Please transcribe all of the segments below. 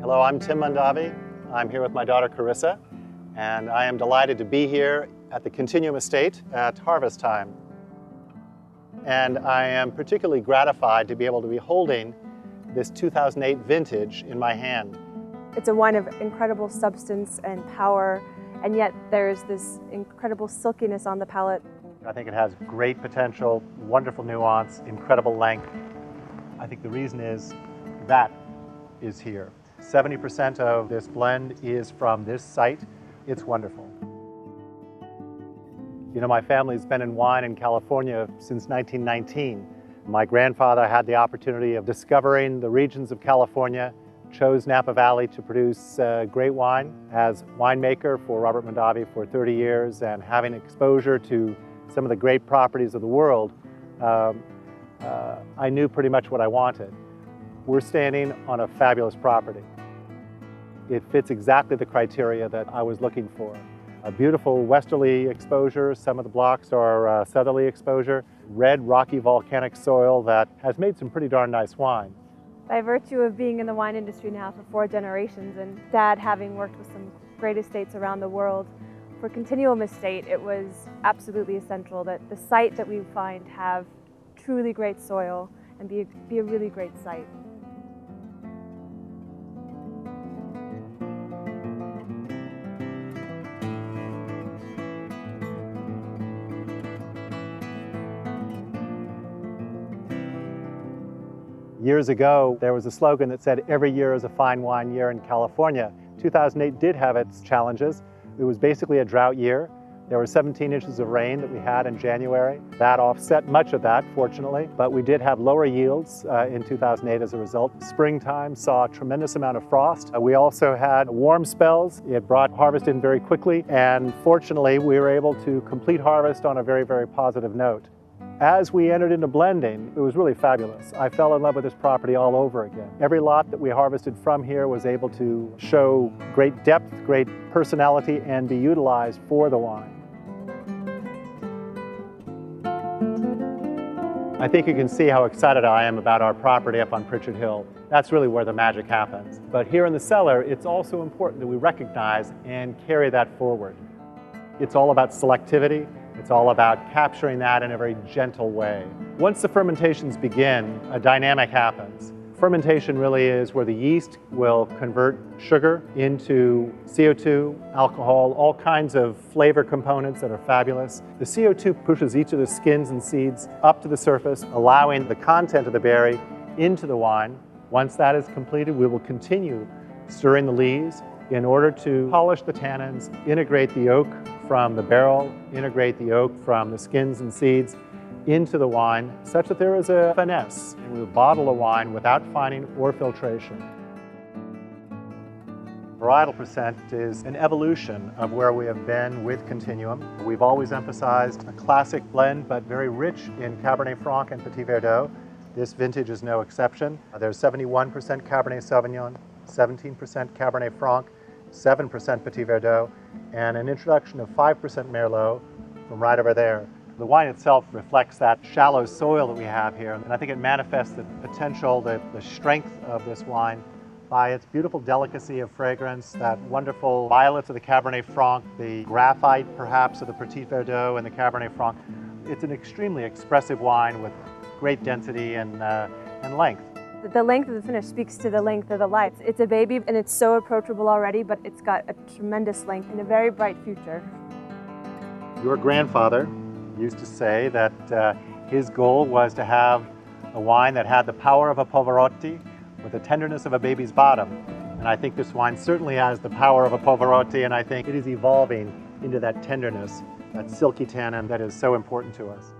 Hello, I'm Tim Mondavi. I'm here with my daughter Carissa, and I am delighted to be here at the Continuum estate at harvest time. And I am particularly gratified to be able to be holding this 2008 vintage in my hand. It's a wine of incredible substance and power, and yet there's this incredible silkiness on the palate. I think it has great potential, wonderful nuance, incredible length. I think the reason is that is here. 70% of this blend is from this site. It's wonderful. You know, my family's been in wine in California since 1919. My grandfather had the opportunity of discovering the regions of California, chose Napa Valley to produce great wine as winemaker for Robert Mondavi for 30 years, and having exposure to some of the great properties of the world, I knew pretty much what I wanted. We're standing on a fabulous property. It fits exactly the criteria that I was looking for. A beautiful westerly exposure, some of the blocks are southerly exposure, red rocky volcanic soil that has made some pretty darn nice wine. By virtue of being in the wine industry now for 4 generations and Dad having worked with some great estates around the world, for Continuum Estate it was absolutely essential that the site that we find have truly great soil and be a really great site. Years ago, there was a slogan that said, "Every year is a fine wine year in California." 2008 did have its challenges. It was basically a drought year. There were 17 inches of rain that we had in January. That offset much of that, fortunately, but we did have lower yields in 2008 as a result. Springtime saw a tremendous amount of frost. We also had warm spells. It brought harvest in very quickly, and fortunately, we were able to complete harvest on a very, very positive note. As we entered into blending, it was really fabulous. I fell in love with this property all over again. Every lot that we harvested from here was able to show great depth, great personality, and be utilized for the wine. I think you can see how excited I am about our property up on Pritchard Hill. That's really where the magic happens. But here in the cellar, it's also important that we recognize and carry that forward. It's all about selectivity. It's all about capturing that in a very gentle way. Once the fermentations begin, a dynamic happens. Fermentation really is where the yeast will convert sugar into CO2, alcohol, all kinds of flavor components that are fabulous. The CO2 pushes each of the skins and seeds up to the surface, allowing the content of the berry into the wine. Once that is completed, we will continue stirring the lees in order to polish the tannins, integrate the oak from the barrel, integrate the oak from the skins and seeds into the wine, such that there is a finesse. And we will bottle a wine without fining or filtration. Varietal percent is an evolution of where we have been with Continuum. We've always emphasized a classic blend, but very rich in Cabernet Franc and Petit Verdot. This vintage is no exception. There's 71% Cabernet Sauvignon, 17% Cabernet Franc, 7% Petit Verdot, and an introduction of 5% Merlot from right over there. The wine itself reflects that shallow soil that we have here, and I think it manifests the potential, the strength of this wine by its beautiful delicacy of fragrance, that wonderful violets of the Cabernet Franc, the graphite perhaps of the Petit Verdot and the Cabernet Franc. It's an extremely expressive wine with great density and length. The length of the finish speaks to the length of the life. It's a baby and it's so approachable already, but it's got a tremendous length and a very bright future. Your grandfather used to say that his goal was to have a wine that had the power of a Pavarotti with the tenderness of a baby's bottom. And I think this wine certainly has the power of a Pavarotti, and I think it is evolving into that tenderness, that silky tannin that is so important to us.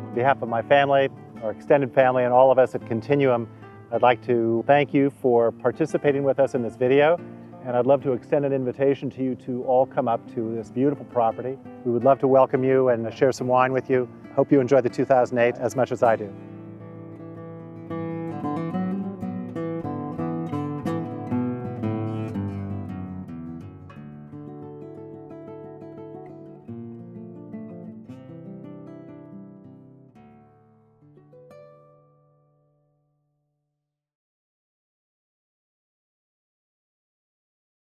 On behalf of my family, our extended family, and all of us at Continuum, I'd like to thank you for participating with us in this video, and I'd love to extend an invitation to you to all come up to this beautiful property. We would love to welcome you and share some wine with you. Hope you enjoy the 2008 as much as I do.